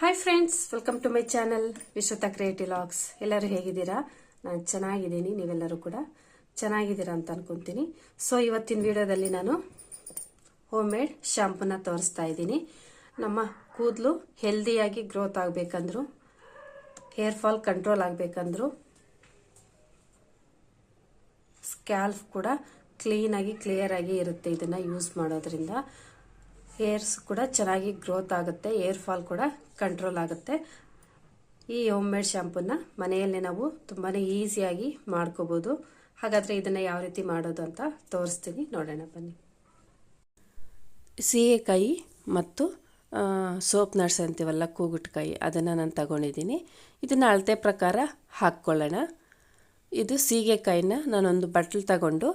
Hi friends, welcome to my channel Vishwatha creative logs. ಎಲ್ಲರೂ ಹೇಗಿದ್ದೀರಾ? ನಾನು ಚೆನ್ನಾಗಿದ್ದೀನಿ, ನೀವೆಲ್ಲರೂ ಕೂಡ ಚೆನ್ನಾಗಿದ್ದೀರಾ ಅಂತ ಅನ್ಕೊಂತೀನಿ. ಸೊ ಇವತ್ತಿನ ವಿಡಿಯೋದಲ್ಲಿ ನಾನು ಹೋಮ್ ಮೇಡ್ ಶಾಂಪೂನ ತೋರಿಸ್ತಾ ಇದ್ದೀನಿ. ನಮ್ಮ ಕೂದಲು ಹೆಲ್ದಿಯಾಗಿ growth ಆಗಬೇಕಂದ್ರು, hair fall control ಆಗಬೇಕಂದ್ರು, scalp ಕೂಡ ಕ್ಲೀನಾಗಿ ಕ್ಲಿಯರ್ ಆಗಿ ಇರುತ್ತೆ ಇದನ್ನ ಯೂಸ್ ಮಾಡೋದ್ರಿಂದ. ಹೇರ್ಸ್ ಕೂಡ ಚೆನ್ನಾಗಿ ಗ್ರೋತ್ ಆಗುತ್ತೆ, ಹೇರ್ ಫಾಲ್ ಕೂಡ ಕಂಟ್ರೋಲ್ ಆಗುತ್ತೆ. ಈ ಹೋಮ್ ಮೇಡ್ ಶಾಂಪೂನ ಮನೆಯಲ್ಲೇ ನಾವು ತುಂಬಾನೇ ಈಸಿಯಾಗಿ ಮಾಡ್ಕೋಬಹುದು. ಹಾಗಾದ್ರೆ ಇದನ್ನ ಯಾವ ರೀತಿ ಮಾಡೋದು ಅಂತ ತೋರಿಸ್ತೀನಿ, ನೋಡೋಣ ಬನ್ನಿ. ಸೀಗೆಕಾಯಿ ಮತ್ತು ಸೋಪ್ ನಟ್ಸ್ ಅಂತೀವಲ್ಲ, ಕೂಗುಟ್ಕಾಯಿ, ಅದನ್ನು ನಾನು ತಗೊಂಡಿದ್ದೀನಿ. ಇದನ್ನು ಅಳತೆ ಪ್ರಕಾರ ಹಾಕ್ಕೊಳ್ಳೋಣ. ಇದು ಸೀಗೆಕಾಯಿನ ನಾನೊಂದು ಬಟ್ಲು ತಗೊಂಡು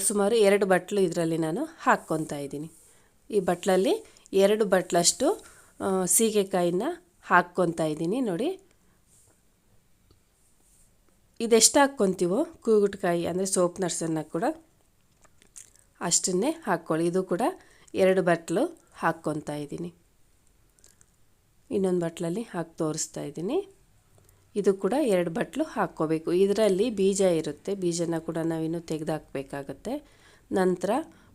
ಸುಮಾರು 2 ಬಟ್ಲು ಇದರಲ್ಲಿ ನಾನು ಹಾಕ್ಕೊತಾ ಇದ್ದೀನಿ. ಈ ಬಟ್ಲಲ್ಲಿ 2 ಬಟ್ಲಷ್ಟು ಸೀಗೆಕಾಯಿನ ಹಾಕ್ಕೊತಾ ಇದ್ದೀನಿ. ನೋಡಿ, ಇದೆಷ್ಟು ಹಾಕ್ಕೊತೀವೋ ಕೂಗುಟ್ಕಾಯಿ ಅಂದರೆ ಸೋಪ್ ನಟ್ಸನ್ನು ಕೂಡ ಅಷ್ಟನ್ನೇ ಹಾಕ್ಕೊಳ್ಳಿ. ಇದು ಕೂಡ 2 ಬಟ್ಲು ಹಾಕ್ಕೊತಾ ಇದ್ದೀನಿ. ಇನ್ನೊಂದು ಬಟ್ಲಲ್ಲಿ ಹಾಕಿ ತೋರಿಸ್ತಾ ಇದ್ದೀನಿ. ಇದು ಕೂಡ 2 ಬಟ್ಲು ಹಾಕ್ಕೋಬೇಕು. ಇದರಲ್ಲಿ ಬೀಜ ಇರುತ್ತೆ, ಬೀಜನ ಕೂಡ ನಾವಿನ್ನು ತೆಗೆದುಹಾಕಬೇಕಾಗತ್ತೆ. ನಂತರ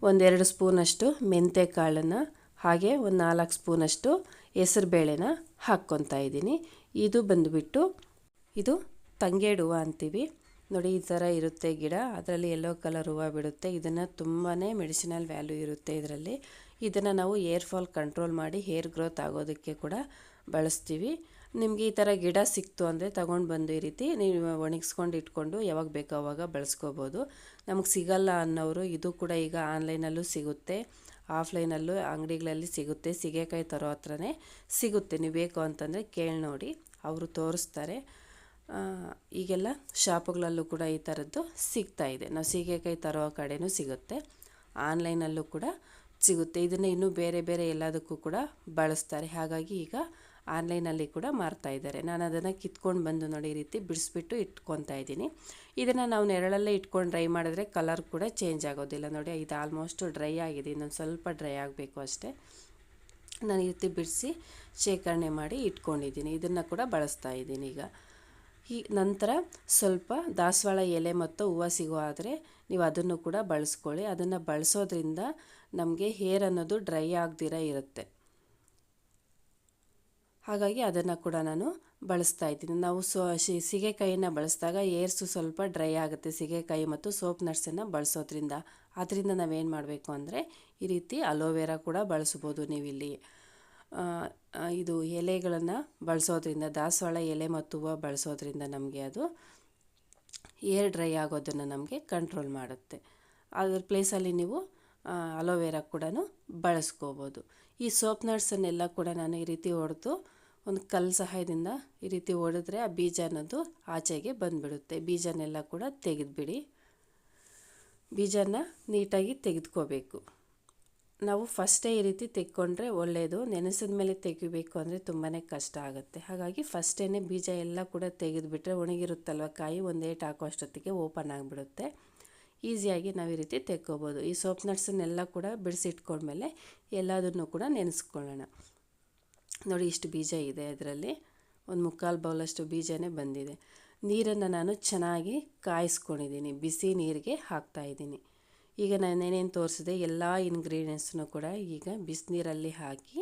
1-2 ಸ್ಪೂನಷ್ಟು ಮೆಂತ್ಯ ಕಾಳನ್ನು, ಹಾಗೆ 4 ಸ್ಪೂನಷ್ಟು ಹೆಸರು ಬೇಳೆನ ಹಾಕ್ಕೊತಾ ಇದ್ದೀನಿ. ಇದು ಬಂದುಬಿಟ್ಟು ಇದು ತಂಗೇಡು ಹೂವು ಅಂತೀವಿ ನೋಡಿ. ಈ ಥರ ಇರುತ್ತೆ ಗಿಡ, ಅದರಲ್ಲಿ ಯೆಲ್ಲೋ ಕಲರ್ ಹೂವು ಬಿಡುತ್ತೆ. ಇದನ್ನು ತುಂಬಾ ಮೆಡಿಸಿನಲ್ ವ್ಯಾಲ್ಯೂ ಇರುತ್ತೆ ಇದರಲ್ಲಿ. ಇದನ್ನು ನಾವು ಹೇರ್ ಫಾಲ್ ಕಂಟ್ರೋಲ್ ಮಾಡಿ ಹೇರ್ ಗ್ರೋತ್ ಆಗೋದಕ್ಕೆ ಕೂಡ ಬಳಸ್ತೀವಿ. ನಿಮಗೆ ಈ ಥರ ಗಿಡ ಸಿಕ್ತು ಅಂದರೆ ತಗೊಂಡು ಬಂದು ಈ ರೀತಿ ನೀವು ಒಣಗಿಸ್ಕೊಂಡು ಇಟ್ಕೊಂಡು ಯಾವಾಗ ಬೇಕೋ ಆವಾಗ ಬಳಸ್ಕೋಬೋದು. ನಮಗೆ ಸಿಗಲ್ಲ ಅನ್ನೋರು ಇದು ಕೂಡ ಈಗ ಆನ್ಲೈನಲ್ಲೂ ಸಿಗುತ್ತೆ, ಆಫ್ಲೈನಲ್ಲೂ ಅಂಗಡಿಗಳಲ್ಲಿ ಸಿಗುತ್ತೆ. ಸೀಗೆಕಾಯಿ ತರೋ ಹತ್ರನೇ ಸಿಗುತ್ತೆ. ನೀವು ಬೇಕು ಅಂತಂದರೆ ಕೇಳಿ ನೋಡಿ, ಅವರು ತೋರಿಸ್ತಾರೆ. ಈಗೆಲ್ಲ ಶಾಪುಗಳಲ್ಲೂ ಕೂಡ ಈ ಥರದ್ದು ಸಿಗ್ತಾಯಿದೆ. ನಾವು ಸೀಗೆಕಾಯಿ ತರೋ ಕಡೆನೂ ಸಿಗುತ್ತೆ, ಆನ್ಲೈನಲ್ಲೂ ಕೂಡ ಸಿಗುತ್ತೆ. ಇದನ್ನು ಇನ್ನೂ ಬೇರೆ ಬೇರೆ ಎಲ್ಲದಕ್ಕೂ ಕೂಡ ಬಳಸ್ತಾರೆ. ಹಾಗಾಗಿ ಈಗ ಆನ್ಲೈನಲ್ಲಿ ಕೂಡ ಮಾರ್ತಾ ಇದ್ದಾರೆ. ನಾನು ಅದನ್ನು ಕಿತ್ಕೊಂಡು ಬಂದು ನೋಡಿ ಈ ರೀತಿ ಬಿಡಿಸ್ಬಿಟ್ಟು ಇಟ್ಕೊತಾ ಇದ್ದೀನಿ. ಇದನ್ನು ನಾವು ನೆರಳಲ್ಲೇ ಇಟ್ಕೊಂಡು ಡ್ರೈ ಮಾಡಿದ್ರೆ ಕಲರ್ ಕೂಡ ಚೇಂಜ್ ಆಗೋದಿಲ್ಲ. ನೋಡಿ, ಇದು ಆಲ್ಮೋಸ್ಟ್ ಡ್ರೈ ಆಗಿದೆ, ಇನ್ನೊಂದು ಸ್ವಲ್ಪ ಡ್ರೈ ಆಗಬೇಕು ಅಷ್ಟೇ. ನಾನು ಈ ರೀತಿ ಬಿಡಿಸಿ ಶೇಖರಣೆ ಮಾಡಿ ಇಟ್ಕೊಂಡಿದ್ದೀನಿ. ಇದನ್ನು ಕೂಡ ಬಳಸ್ತಾ ಇದ್ದೀನಿ ಈಗ. ಈ ನಂತರ ಸ್ವಲ್ಪ ದಾಸವಾಳ ಎಲೆ ಮತ್ತು ಹೂವು ಸಿಗೋ ಆದರೆ ನೀವು ಅದನ್ನು ಕೂಡ ಬಳಸ್ಕೊಳ್ಳಿ. ಅದನ್ನು ಬಳಸೋದ್ರಿಂದ ನಮಗೆ ಹೇರ್ ಅನ್ನೋದು ಡ್ರೈ ಆಗದಿರ ಇರುತ್ತೆ. ಹಾಗಾಗಿ ಅದನ್ನು ಕೂಡ ನಾನು ಬಳಸ್ತಾ ಇದ್ದೀನಿ. ನಾವು ಸೀಗೆಕಾಯಿನ ಬಳಸಿದಾಗ ಏರ್ಸು ಸ್ವಲ್ಪ ಡ್ರೈ ಆಗುತ್ತೆ ಸೀಗೆಕಾಯಿ ಮತ್ತು ಸೋಪ್ ನಟ್ಸನ್ನು ಬಳಸೋದ್ರಿಂದ. ಆದ್ದರಿಂದ ನಾವೇನು ಮಾಡಬೇಕು ಅಂದರೆ ಈ ರೀತಿ ಅಲೋವೆರಾ ಕೂಡ ಬಳಸ್ಬೋದು ನೀವಿಲ್ಲಿ. ಇದು ಎಲೆಗಳನ್ನು ಬಳಸೋದ್ರಿಂದ, ದಾಸವಾಳ ಎಲೆ ಮತ್ತು ಹೂವು ಬಳಸೋದ್ರಿಂದ ನಮಗೆ ಅದು ಏರ್ ಡ್ರೈ ಆಗೋದನ್ನು ನಮಗೆ ಕಂಟ್ರೋಲ್ ಮಾಡುತ್ತೆ. ಅದ್ರ ಪ್ಲೇಸಲ್ಲಿ ನೀವು ಅಲೋವೆರಾ ಕೂಡ ಬಳಸ್ಕೋಬೋದು. ಈ ಸೋಪ್ ನಟ್ಸನ್ನೆಲ್ಲ ಕೂಡ ನಾನು ಈ ರೀತಿ ಹೊಡೆದು ಒಂದು ಕಲ್ಲು ಸಹಾಯದಿಂದ ಈ ರೀತಿ ಹೊಡೆದ್ರೆ ಆ ಬೀಜ ಅನ್ನೋದು ಆಚೆಗೆ ಬಂದುಬಿಡುತ್ತೆ. ಬೀಜನೆಲ್ಲ ಕೂಡ ತೆಗೆದುಬಿಡಿ. ಬೀಜನ ನೀಟಾಗಿ ತೆಗೆದುಕೋಬೇಕು. ನಾವು ಫಸ್ಟೇ ಈ ರೀತಿ ತೆಕ್ಕೊಂಡ್ರೆ ಒಳ್ಳೆಯದು. ನೆನೆಸಿದ ಮೇಲೆ ತೆಗಿಬೇಕು ಅಂದರೆ ತುಂಬಾ ಕಷ್ಟ ಆಗುತ್ತೆ. ಹಾಗಾಗಿ ಫಸ್ಟೇ ಬೀಜ ಎಲ್ಲ ಕೂಡ ತೆಗೆದುಬಿಟ್ರೆ ಒಣಗಿರುತ್ತಲ್ವ ಕಾಯಿ, ಒಂದೇಟು ಹಾಕೋ ಅಷ್ಟೊತ್ತಿಗೆ ಓಪನ್ ಆಗಿಬಿಡುತ್ತೆ. ಈಸಿಯಾಗಿ ನಾವು ಈ ರೀತಿ ತೆಕ್ಕೋಬೋದು. ಈ ಸೋಪ್ ನಟ್ಸನ್ನೆಲ್ಲ ಕೂಡ ಬಿಡಿಸಿಟ್ಕೊಂಡ್ಮೇಲೆ ಎಲ್ಲದನ್ನು ಕೂಡ ನೆನೆಸ್ಕೊಳ್ಳೋಣ. ನೋಡಿ, ಇಷ್ಟು ಬೀಜ ಇದೆ, ಅದರಲ್ಲಿ 1/4 ಬೌಲಷ್ಟು ಬೀಜನೇ ಬಂದಿದೆ. ನೀರನ್ನು ನಾನು ಚೆನ್ನಾಗಿ ಕಾಯಿಸ್ಕೊಂಡಿದ್ದೀನಿ, ಬಿಸಿ ನೀರಿಗೆ ಹಾಕ್ತಾಯಿದ್ದೀನಿ. ಈಗ ನಾನು ಏನೇನು ತೋರಿಸಿದೆ ಎಲ್ಲ ಇಂಗ್ರೀಡಿಯೆಂಟ್ಸನ್ನು ಕೂಡ ಈಗ ಬಿಸಿನೀರಲ್ಲಿ ಹಾಕಿ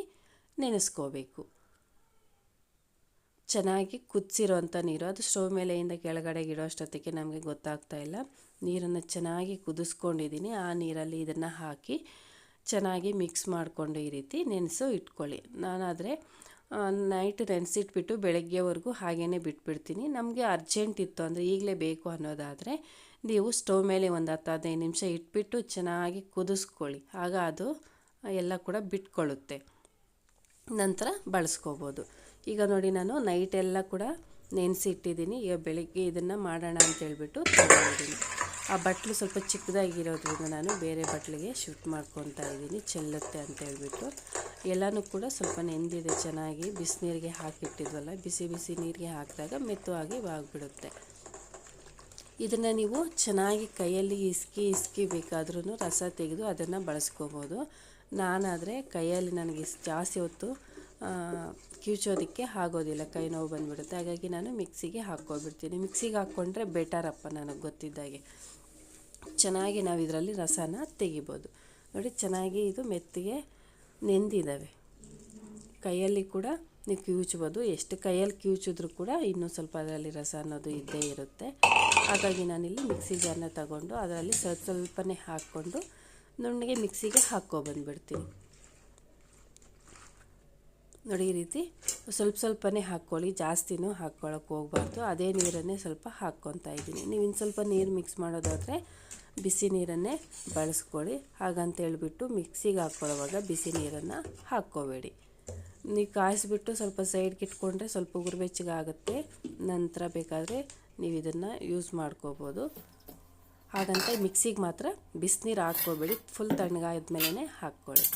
ನೆನೆಸ್ಕೋಬೇಕು. ಚೆನ್ನಾಗಿ ಕುದಿಸಿರೋಂಥ ನೀರು, ಅದು ಸ್ಟವ್ ಮೇಲೆಯಿಂದ ಕೆಳಗಡೆಗೆ ಇಡೋ ಅಷ್ಟೊತ್ತಿಗೆ ನಮಗೆ ಗೊತ್ತಾಗ್ತಾ ಇಲ್ಲ. ನೀರನ್ನು ಚೆನ್ನಾಗಿ ಕುದಿಸ್ಕೊಂಡಿದ್ದೀನಿ. ಆ ನೀರಲ್ಲಿ ಇದನ್ನು ಹಾಕಿ ಚೆನ್ನಾಗಿ ಮಿಕ್ಸ್ ಮಾಡಿಕೊಂಡು ಈ ರೀತಿ ನೆನೆಸು ಇಟ್ಕೊಳ್ಳಿ. ನಾನಾದರೆ ನೈಟ್ ನೆನೆಸಿಟ್ಬಿಟ್ಟು ಬೆಳಗ್ಗೆವರೆಗೂ ಹಾಗೇ ಬಿಟ್ಬಿಡ್ತೀನಿ. ನಮಗೆ ಅರ್ಜೆಂಟ್ ಇತ್ತು ಅಂದರೆ ಈಗಲೇ ಬೇಕು ಅನ್ನೋದಾದರೆ ನೀವು ಸ್ಟವ್ ಮೇಲೆ ಒಂದು 10-15 ನಿಮಿಷ ಇಟ್ಬಿಟ್ಟು ಚೆನ್ನಾಗಿ ಕುದಿಸ್ಕೊಳ್ಳಿ. ಆಗ ಅದು ಎಲ್ಲ ಕೂಡ ಬಿಟ್ಕೊಳ್ಳುತ್ತೆ, ನಂತರ ಬಳಸ್ಕೋಬೋದು. ಈಗ ನೋಡಿ, ನಾನು ನೈಟೆಲ್ಲ ಕೂಡ ನೆನೆಸಿ ಇಟ್ಟಿದ್ದೀನಿ. ಈಗ ಬೆಳಗ್ಗೆ ಇದನ್ನು ಮಾಡೋಣ ಅಂತೇಳ್ಬಿಟ್ಟು ತಗೊಂಡಿದ್ದೀನಿ. ಆ ಬಟ್ಲು ಸ್ವಲ್ಪ ಚಿಕ್ಕದಾಗಿರೋದ್ರಿಂದ ನಾನು ಬೇರೆ ಬಟ್ಲಿಗೆ ಶಿಫ್ಟ್ ಮಾಡ್ಕೊತಾ ಇದ್ದೀನಿ, ಚೆಲ್ಲುತ್ತೆ ಅಂತೇಳ್ಬಿಟ್ಟು. ಎಲ್ಲನೂ ಕೂಡ ಸ್ವಲ್ಪ ನೆಂದಿದೆ ಚೆನ್ನಾಗಿ. ಬಿಸಿನೀರಿಗೆ ಹಾಕಿಟ್ಟಿದ್ವಲ್ಲ, ಬಿಸಿ ಬಿಸಿ ನೀರಿಗೆ ಹಾಕಿದಾಗ ಮೆತ್ತವಾಗಿ ಆಗಿಬಿಡುತ್ತೆ. ಇದನ್ನು ನೀವು ಚೆನ್ನಾಗಿ ಕೈಯಲ್ಲಿ ಇಸ್ಕಿ ಬೇಕಾದ್ರೂ ರಸ ತೆಗೆದು ಅದನ್ನು ಬಳಸ್ಕೋಬೋದು. ನಾನಾದರೆ ಕೈಯಲ್ಲಿ ನನಗೆ ಜಾಸ್ತಿ ಹೊತ್ತು ಕಿವುಚೋದಕ್ಕೆ ಆಗೋದಿಲ್ಲ, ಕೈ ನೋವು ಬಂದುಬಿಡುತ್ತೆ. ಹಾಗಾಗಿ ನಾನು ಮಿಕ್ಸಿಗೆ ಹಾಕ್ಕೊಬಿಡ್ತೀನಿ. ಮಿಕ್ಸಿಗೆ ಹಾಕ್ಕೊಂಡ್ರೆ ಬೆಟರಪ್ಪ ನನಗೆ ಗೊತ್ತಿದ್ದಾಗೆ. ಚೆನ್ನಾಗಿ ನಾವು ಇದರಲ್ಲಿ ರಸನ ತೆಗಿಬೋದು. ನೋಡಿ ಚೆನ್ನಾಗಿ ಇದು ಮೆತ್ತಿಗೆ ನೆಂದಿದ್ದಾವೆ. ಕೈಯಲ್ಲಿ ಕೂಡ ನೀವು ಕಿವುಚ್ಬೋದು. ಎಷ್ಟು ಕೈಯಲ್ಲಿ ಕಿವುಚಿದ್ರೂ ಕೂಡ ಇನ್ನೂ ಸ್ವಲ್ಪ ಅದರಲ್ಲಿ ರಸ ಅನ್ನೋದು ಇದ್ದೇ ಇರುತ್ತೆ. ಹಾಗಾಗಿ ನಾನಿಲ್ಲಿ ಮಿಕ್ಸಿ ಜಾರನ್ನ ತಗೊಂಡು ಅದರಲ್ಲಿ ಸ್ವಲ್ಪನೇ ಹಾಕ್ಕೊಂಡು ನುಣ್ಣಗೆ ಮಿಕ್ಸಿಗೆ ಹಾಕ್ಕೊಬಂದ್ಬಿಡ್ತೀನಿ. ನೋಡಿ ಈ ರೀತಿ ಸ್ವಲ್ಪನೇ ಹಾಕ್ಕೊಳ್ಳಿ, ಜಾಸ್ತಿನೂ ಹಾಕ್ಕೊಳ್ಳೋಕೆ ಹೋಗ್ಬಾರ್ದು. ಅದೇ ನೀರನ್ನೇ ಸ್ವಲ್ಪ ಹಾಕ್ಕೊತಾ ಇದ್ದೀನಿ. ನೀವು ಇನ್ನು ಸ್ವಲ್ಪ ನೀರು ಮಿಕ್ಸ್ ಮಾಡೋದಾದರೆ ಬಿಸಿ ನೀರನ್ನೇ ಬಳಸ್ಕೊಳ್ಳಿ. ಹಾಗಂತ ಹೇಳ್ಬಿಟ್ಟು ಮಿಕ್ಸಿಗೆ ಹಾಕ್ಕೊಳ್ಳೋವಾಗ ಬಿಸಿ ನೀರನ್ನು ಹಾಕ್ಕೋಬೇಡಿ. ನೀವು ಕಾಯಿಸ್ಬಿಟ್ಟು ಸ್ವಲ್ಪ ಸೈಡ್ಗೆ ಇಟ್ಕೊಂಡ್ರೆ ಸ್ವಲ್ಪ ಉಗುರು ಬೆಚ್ಚಗೆ ಆಗುತ್ತೆ. ನಂತರ ಬೇಕಾದರೆ ನೀವು ಇದನ್ನು ಯೂಸ್ ಮಾಡ್ಕೋಬೋದು. ಹಾಗಂತ ಮಿಕ್ಸಿಗೆ ಮಾತ್ರ ಬಿಸಿನೀರು ಹಾಕ್ಕೋಬೇಡಿ, ಫುಲ್ ತಣ್ಣಗಾದ್ಮೇಲೆ ಹಾಕ್ಕೊಳ್ಳಿ.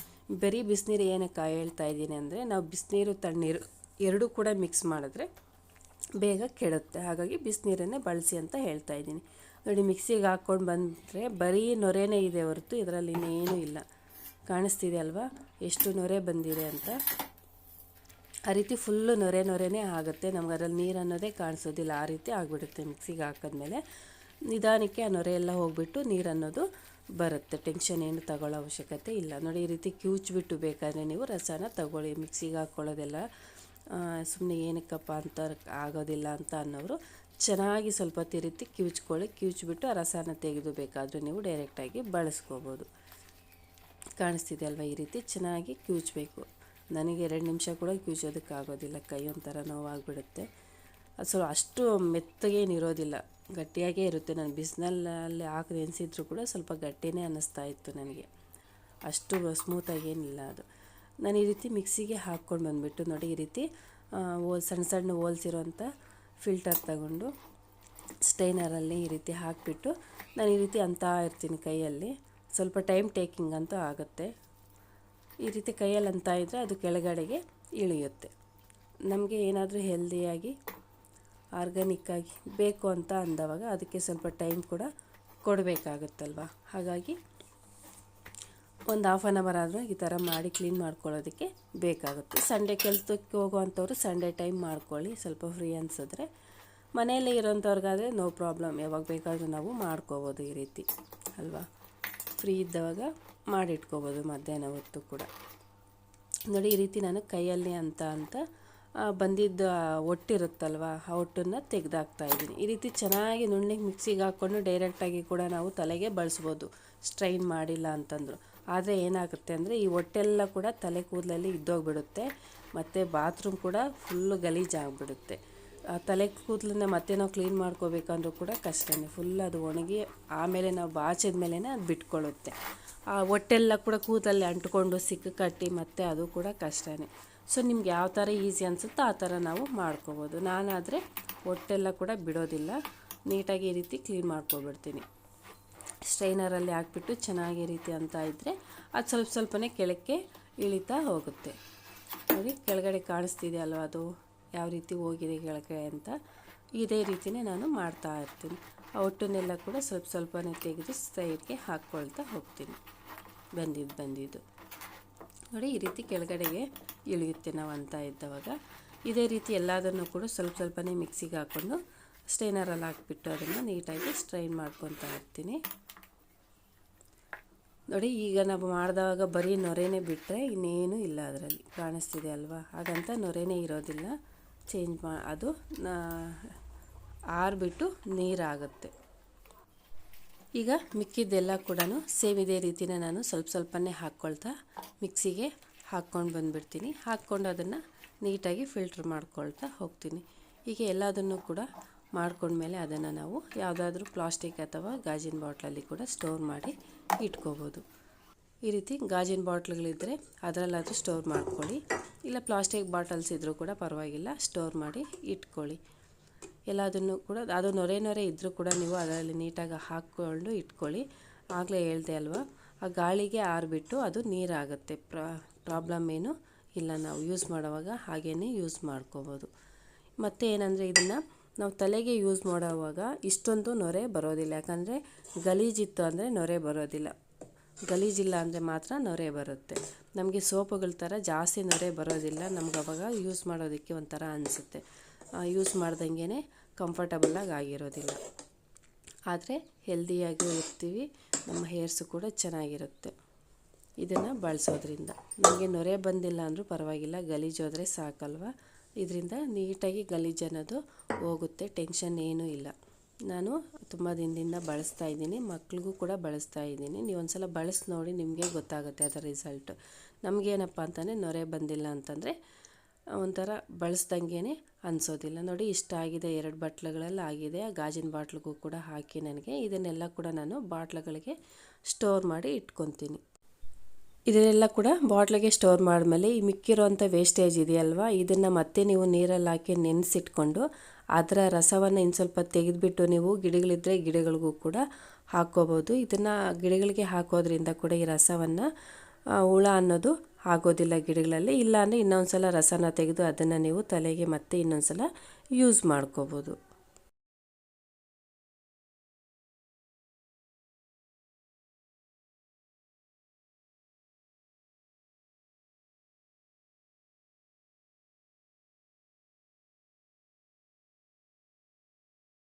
ಬರೀ ಬಿಸಿನೀರು ಏನಕ್ಕೆ ಹೇಳ್ತಾ ಇದ್ದೀನಿ ಅಂದರೆ, ನಾವು ಬಿಸಿನೀರು ತಣ್ಣೀರು ಎರಡೂ ಕೂಡ ಮಿಕ್ಸ್ ಮಾಡಿದ್ರೆ ಬೇಗ ಕೆಡುತ್ತೆ. ಹಾಗಾಗಿ ಬಿಸಿನೀರನ್ನೇ ಬಳಸಿ ಅಂತ ಹೇಳ್ತಾ ಇದ್ದೀನಿ. ನೋಡಿ ಮಿಕ್ಸಿಗೆ ಹಾಕ್ಕೊಂಡು ಬಂದರೆ ಬರೀ ನೊರೆನೇ ಇದೆ ಹೊರತು ಇದರಲ್ಲಿ ಇನ್ನೇನೂ ಇಲ್ಲ. ಕಾಣಿಸ್ತಿದೆ ಅಲ್ವಾ ಎಷ್ಟು ನೊರೆ ಬಂದಿದೆ ಅಂತ. ಆ ರೀತಿ ಫುಲ್ಲು ನೊರೆನೇ ಆಗುತ್ತೆ. ನಮ್ಗೆ ಅದರಲ್ಲಿ ನೀರು ಅನ್ನೋದೇ ಕಾಣಿಸೋದಿಲ್ಲ, ಆ ರೀತಿ ಆಗಿಬಿಡುತ್ತೆ. ಮಿಕ್ಸಿಗೆ ಹಾಕಿದ್ಮೇಲೆ ನಿಧಾನಕ್ಕೆ ಆ ನೊರೆ ಎಲ್ಲ ಹೋಗಿಬಿಟ್ಟು ನೀರು ಅನ್ನೋದು ಬರುತ್ತೆ. ಟೆನ್ಷನ್ ಏನು ತಗೊಳ್ಳೋ ಅವಶ್ಯಕತೆ ಇಲ್ಲ. ನೋಡಿ ಈ ರೀತಿ ಕಿವುಚ್ಬಿಟ್ಟು ಬೇಕಾದರೆ ನೀವು ರಸನ ತಗೊಳ್ಳಿ. ಮಿಕ್ಸಿಗೆ ಹಾಕ್ಕೊಳ್ಳೋದೆಲ್ಲ ಸುಮ್ಮನೆ ಏನಕ್ಕಪ್ಪ ಅಂತ ಆಗೋದಿಲ್ಲ ಅಂತ ಅನ್ನೋರು ಚೆನ್ನಾಗಿ ಸ್ವಲ್ಪ ರೀತಿ ಕಿವುಚ್ಕೊಳ್ಳಿ. ಕಿವುಚ್ಬಿಟ್ಟು ಆ ರಸನ ತೆಗೆದು ಬೇಕಾದರೆ ನೀವು ಡೈರೆಕ್ಟಾಗಿ ಬಳಸ್ಕೋಬೋದು. ಕಾಣಿಸ್ತಿದೆ ಅಲ್ವಾ, ಈ ರೀತಿ ಚೆನ್ನಾಗಿ ಕಿವುಚಬೇಕು. ನನಗೆ 2 ನಿಮಿಷ ಕೂಡ ಕಿವುಚೋದಕ್ಕಾಗೋದಿಲ್ಲ, ಕೈ ಒಂಥರ ನೋವಾಗಿಬಿಡುತ್ತೆ. ಅದು ಅಷ್ಟು ಮೆತ್ತಗೇನಿರೋದಿಲ್ಲ, ಗಟ್ಟಿಯಾಗೇ ಇರುತ್ತೆ. ನಾನು ಬಿಸಿನಲ್ಲಿ ಹಾಕಿ ನೆನೆಸಿದ್ರು ಕೂಡ ಸ್ವಲ್ಪ ಗಟ್ಟಿನೇ ಅನ್ನಿಸ್ತಾ ಇತ್ತು ನನಗೆ, ಅಷ್ಟು ಸ್ಮೂತಾಗೇನಿಲ್ಲ ಅದು. ನಾನು ಈ ರೀತಿ ಮಿಕ್ಸಿಗೆ ಹಾಕ್ಕೊಂಡು ಬಂದುಬಿಟ್ಟು ನೋಡಿ ಈ ರೀತಿ ಸಣ್ಣ ಹೋಲ್ಸಿರೋಂಥ ಫಿಲ್ಟರ್ ತಗೊಂಡು ಸ್ಟೈನರಲ್ಲಿ ಈ ರೀತಿ ಹಾಕಿಬಿಟ್ಟು ನಾನು ಈ ರೀತಿ ಅಂತ ಇರ್ತೀನಿ ಕೈಯಲ್ಲಿ. ಸ್ವಲ್ಪ ಟೈಮ್ ಟೇಕಿಂಗ್ ಅಂತೂ ಆಗುತ್ತೆ. ಈ ರೀತಿ ಕೈಯಲ್ಲಿ ಅಂತ ಇದ್ದರೆ ಅದು ಕೆಳಗಡೆಗೆ ಇಳಿಯುತ್ತೆ. ನಮಗೆ ಏನಾದರೂ ಹೆಲ್ದಿಯಾಗಿ ಆರ್ಗ್ಯಾನಿಕ್ಕಾಗಿ ಬೇಕು ಅಂತ ಅಂದವಾಗ ಅದಕ್ಕೆ ಸ್ವಲ್ಪ ಟೈಮ್ ಕೂಡ ಕೊಡಬೇಕಾಗುತ್ತಲ್ವ. ಹಾಗಾಗಿ ಒಂದು ಹಾಫ್ ಆನ್ ಅವರ್ ಆದರೂ ಈ ಥರ ಮಾಡಿ ಕ್ಲೀನ್ ಮಾಡ್ಕೊಳ್ಳೋದಕ್ಕೆ ಬೇಕಾಗುತ್ತೆ. ಸಂಡೇ ಕೆಲಸಕ್ಕೆ ಹೋಗುವಂಥವ್ರು ಸಂಡೇ ಟೈಮ್ ಮಾಡ್ಕೊಳ್ಳಿ, ಸ್ವಲ್ಪ ಫ್ರೀ ಅನಿಸಿದ್ರೆ. ಮನೆಯಲ್ಲೇ ಇರೋಂಥವ್ರಿಗಾದರೆ ನೋ ಪ್ರಾಬ್ಲಮ್, ಯಾವಾಗ ಬೇಕಾದರೂ ನಾವು ಮಾಡ್ಕೋಬೋದು ಈ ರೀತಿ ಅಲ್ವಾ. ಫ್ರೀ ಇದ್ದವಾಗ ಮಾಡಿಟ್ಕೋಬೋದು ಮಧ್ಯಾಹ್ನ ಹೊತ್ತು ಕೂಡ. ನೋಡಿ ಈ ರೀತಿ ನಾನು ಕೈಯಲ್ಲಿ ಅಂತ ಬಂದಿದ್ದ ಒಟ್ಟಿರುತ್ತಲ್ವ, ಆ ಒಟ್ಟನ್ನು ತೆಗೆದಾಕ್ತಾಯಿದ್ದೀನಿ. ಈ ರೀತಿ ಚೆನ್ನಾಗಿ ನುಣ್ಣಗೆ ಮಿಕ್ಸಿಗೆ ಹಾಕ್ಕೊಂಡು ಡೈರೆಕ್ಟಾಗಿ ಕೂಡ ನಾವು ತಲೆಗೆ ಬಳಸ್ಬೋದು, ಸ್ಟ್ರೈನ್ ಮಾಡಿಲ್ಲ ಅಂತಂದರು. ಆದರೆ ಏನಾಗುತ್ತೆ ಅಂದರೆ ಈ ಹೊಟ್ಟೆಲ್ಲ ಕೂಡ ತಲೆ ಕೂದಲಲ್ಲಿ ಇದ್ದೋಗ್ಬಿಡುತ್ತೆ, ಮತ್ತು ಬಾತ್ರೂಮ್ ಕೂಡ ಫುಲ್ಲು ಗಲೀಜಾಗಿಬಿಡುತ್ತೆ. ತಲೆ ಕೂದಲನ್ನ ಮತ್ತೆ ನಾವು ಕ್ಲೀನ್ ಮಾಡ್ಕೋಬೇಕಂದ್ರೂ ಕೂಡ ಕಷ್ಟನೇ. ಫುಲ್ ಅದು ಒಣಗಿ ಆಮೇಲೆ ನಾವು ಬಾಚಿದ ಮೇಲೇ ಅದು ಬಿಟ್ಕೊಳ್ಳುತ್ತೆ. ಆ ಹೊಟ್ಟೆಲ್ಲ ಕೂಡ ಕೂದಲಲ್ಲಿ ಅಂಟ್ಕೊಂಡು ಸಿಕ್ಕು ಕಟ್ಟಿ ಮತ್ತು ಅದು ಕೂಡ ಕಷ್ಟನೇ. ಸೊ ನಿಮ್ಗೆ ಯಾವ ಥರ ಈಸಿ ಅನಿಸುತ್ತೋ ಆ ಥರ ನಾವು ಮಾಡ್ಕೋಬೋದು. ನಾನಾದರೆ ಹೊಟ್ಟೆಲ್ಲ ಕೂಡ ಬಿಡೋದಿಲ್ಲ, ನೀಟಾಗಿ ಈ ರೀತಿ ಕ್ಲೀನ್ ಮಾಡ್ಕೊಬಿಡ್ತೀನಿ. ಸ್ಟ್ರೈನರಲ್ಲಿ ಹಾಕ್ಬಿಟ್ಟು ಚೆನ್ನಾಗಿ ಈ ರೀತಿ ಅಂತ ಇದ್ದರೆ ಅದು ಸ್ವಲ್ಪನೇ ಕೆಳಕ್ಕೆ ಇಳಿತಾ ಹೋಗುತ್ತೆ. ನೋಡಿ ಕೆಳಗಡೆ ಕಾಣಿಸ್ತಿದೆ ಅಲ್ವ, ಅದು ಯಾವ ರೀತಿ ಹೋಗಿದೆ ಕೆಳಗಡೆ ಅಂತ. ಇದೇ ರೀತಿಯೇ ನಾನು ಮಾಡ್ತಾ ಇರ್ತೀನಿ. ಆ ಒಟ್ಟನ್ನೆಲ್ಲ ಕೂಡ ಸ್ವಲ್ಪನೇ ತೆಗೆದು ಸೈಡ್ಗೆ ಹಾಕ್ಕೊಳ್ತಾ ಹೋಗ್ತೀನಿ. ಬಂದಿದ್ದು ನೋಡಿ ಈ ರೀತಿ ಕೆಳಗಡೆಗೆ ಇಳಿಯುತ್ತೆ ನಾವು ಅಂತ ಇದ್ದವಾಗ. ಇದೇ ರೀತಿ ಎಲ್ಲದನ್ನು ಕೂಡ ಸ್ವಲ್ಪನೇ ಮಿಕ್ಸಿಗೆ ಹಾಕ್ಕೊಂಡು ಸ್ಟ್ರೈನರಲ್ಲಿ ಹಾಕ್ಬಿಟ್ಟು ಅದನ್ನು ನೀಟಾಗಿ ಸ್ಟ್ರೈನ್ ಮಾಡ್ಕೊತಾ ಇರ್ತೀನಿ. ನೋಡಿ ಈಗ ನಾವು ಮಾಡಿದಾಗ ಬರೀ ನೊರೆನೇ ಬಿಟ್ಟರೆ ಇನ್ನೇನು ಇಲ್ಲ ಅದರಲ್ಲಿ, ಕಾಣಿಸ್ತಿದೆ ಅಲ್ವಾ. ಹಾಗಂತ ನೊರೆನೇ ಇರೋದಿಲ್ಲ, ಅದು ಆರಿಬಿಟ್ಟು ನೀರಾಗುತ್ತೆ. ಈಗ ಮಿಕ್ಕಿದ್ದೆಲ್ಲ ಕೂಡ ಸೇಮ್ ಇದೇ ರೀತಿನ ನಾನು ಸ್ವಲ್ಪನೇ ಹಾಕ್ಕೊಳ್ತಾ ಮಿಕ್ಸಿಗೆ ಹಾಕ್ಕೊಂಡು ಬಂದುಬಿಡ್ತೀನಿ. ಹಾಕ್ಕೊಂಡು ಅದನ್ನು ನೀಟಾಗಿ ಫಿಲ್ಟ್ರ್ ಮಾಡ್ಕೊಳ್ತಾ ಹೋಗ್ತೀನಿ. ಹೀಗೆ ಎಲ್ಲದನ್ನು ಕೂಡ ಮಾಡ್ಕೊಂಡ್ಮೇಲೆ ಅದನ್ನು ನಾವು ಯಾವುದಾದ್ರೂ ಪ್ಲಾಸ್ಟಿಕ್ ಅಥವಾ ಗಾಜಿನ ಬಾಟ್ಲಲ್ಲಿ ಕೂಡ ಸ್ಟೋರ್ ಮಾಡಿ ಇಟ್ಕೋಬೋದು. ಈ ರೀತಿ ಗಾಜಿನ ಬಾಟ್ಲುಗಳಿದ್ದರೆ ಅದರಲ್ಲಾದರೂ ಸ್ಟೋರ್ ಮಾಡ್ಕೊಳ್ಳಿ, ಇಲ್ಲ ಪ್ಲಾಸ್ಟಿಕ್ ಬಾಟಲ್ಸ್ ಇದ್ದರೂ ಕೂಡ ಪರವಾಗಿಲ್ಲ, ಸ್ಟೋರ್ ಮಾಡಿ ಇಟ್ಕೊಳ್ಳಿ. ಎಲ್ಲದನ್ನು ಕೂಡ ಅದು ನೊರೆ ಇದ್ದರೂ ಕೂಡ ನೀವು ಅದರಲ್ಲಿ ನೀಟಾಗಿ ಹಾಕ್ಕೊಂಡು ಇಟ್ಕೊಳ್ಳಿ. ಆಗಲೇ ಹೇಳ್ದೆ ಅಲ್ವಾ, ಆ ಗಾಳಿಗೆ ಆರಿಬಿಟ್ಟು ಅದು ನೀರಾಗುತ್ತೆ. ಪ್ರಾಬ್ಲಮ್ ಏನು ಇಲ್ಲ, ನಾವು ಯೂಸ್ ಮಾಡೋವಾಗ ಹಾಗೇ ಯೂಸ್ ಮಾಡ್ಕೋಬೋದು. ಮತ್ತು ಏನಂದರೆ ಇದನ್ನು ನಾವು ತಲೆಗೆ ಯೂಸ್ ಮಾಡೋವಾಗ ಇಷ್ಟೊಂದು ನೊರೆ ಬರೋದಿಲ್ಲ, ಯಾಕಂದರೆ ಗಲೀಜಿತ್ತು ಅಂದರೆ ನೊರೆ ಬರೋದಿಲ್ಲ. ಗಲೀಜಿಲ್ಲ ಅಂದರೆ ಮಾತ್ರ ನೊರೆ ಬರುತ್ತೆ. ನಮಗೆ ಸೋಪುಗಳ ಥರ ಜಾಸ್ತಿ ನೊರೆ ಬರೋದಿಲ್ಲ, ನಮ್ಗೆ ಅವಾಗ ಯೂಸ್ ಮಾಡೋದಕ್ಕೆ ಒಂಥರ ಅನಿಸುತ್ತೆ, ಯೂಸ್ ಮಾಡ್ದಂಗೆ ಕಂಫರ್ಟಬಲಾಗಿ ಆಗಿರೋದಿಲ್ಲ. ಆದರೆ ಹೆಲ್ದಿಯಾಗೂ ಇರ್ತೀವಿ, ನಮ್ಮ ಹೇರ್ಸು ಕೂಡ ಚೆನ್ನಾಗಿರುತ್ತೆ ಇದನ್ನು ಬಳಸೋದ್ರಿಂದ. ನಮಗೆ ನೊರೆ ಬಂದಿಲ್ಲ ಅಂದರೂ ಪರವಾಗಿಲ್ಲ, ಗಲೀಜೋದ್ರೆ ಸಾಕಲ್ವ, ಇದರಿಂದ ನೀಟಾಗಿ ಗಲೀಜು ಅನ್ನೋದು ಹೋಗುತ್ತೆ, ಟೆನ್ಷನ್ ಏನೂ ಇಲ್ಲ. ನಾನು ತುಂಬ ದಿನದಿಂದ ಬಳಸ್ತಾ ಇದ್ದೀನಿ, ಮಕ್ಳಿಗೂ ಕೂಡ ಬಳಸ್ತಾ ಇದ್ದೀನಿ. ನೀವು ಒಂದು ಸಲ ಬಳಸಿ ನೋಡಿ, ನಿಮಗೆ ಗೊತ್ತಾಗುತ್ತೆ ಅದರ ರಿಸಲ್ಟು. ನಮಗೇನಪ್ಪ ಅಂತಂದರೆ ನೊರೆ ಬಂದಿಲ್ಲ ಅಂತಂದರೆ ಒಂಥರ ಬಳಸ್ದಂಗೆ ಅನಿಸೋದಿಲ್ಲ. ನೋಡಿ ಇಷ್ಟ ಆಗಿದೆ, 2 ಬಾಟ್ಲುಗಳಲ್ಲಿ ಆಗಿದೆ. ಗಾಜಿನ ಬಾಟ್ಲಿಗೂ ಕೂಡ ಹಾಕಿ ನನಗೆ ಇದನ್ನೆಲ್ಲ ಕೂಡ ನಾನು ಬಾಟ್ಲುಗಳಿಗೆ ಸ್ಟೋರ್ ಮಾಡಿ ಇಟ್ಕೊತೀನಿ. ಇದನ್ನೆಲ್ಲ ಕೂಡ ಬಾಟ್ಲಿಗೆ ಸ್ಟೋರ್ ಮಾಡಿದ್ಮೇಲೆ ಈ ಮಿಕ್ಕಿರೋಂಥ ವೇಸ್ಟೇಜ್ ಇದೆಯಲ್ವ, ಇದನ್ನು ಮತ್ತೆ ನೀವು ನೀರಲ್ಲಿ ಹಾಕಿ ನೆನೆಸಿಟ್ಕೊಂಡು ಅದರ ರಸವನ್ನು ಇನ್ನು ಸ್ವಲ್ಪ ತೆಗೆದುಬಿಟ್ಟು ನೀವು ಗಿಡಗಳಿದ್ದರೆ ಗಿಡಗಳಿಗೂ ಕೂಡ ಹಾಕ್ಕೋಬೋದು. ಇದನ್ನು ಗಿಡಗಳಿಗೆ ಹಾಕೋದ್ರಿಂದ ಕೂಡ ಈ ರಸವನ್ನು ಹುಳ ಅನ್ನೋದು ಆಗೋದಿಲ್ಲ ಗಿಡಗಳಲ್ಲಿ. ಇಲ್ಲಾಂದರೆ ಇನ್ನೊಂದು ಸಲ ರಸನ ತೆಗೆದು ಅದನ್ನು ನೀವು ತಲೆಗೆ ಮತ್ತೆ ಇನ್ನೊಂದು ಸಲ ಯೂಸ್ ಮಾಡ್ಕೋಬೋದು.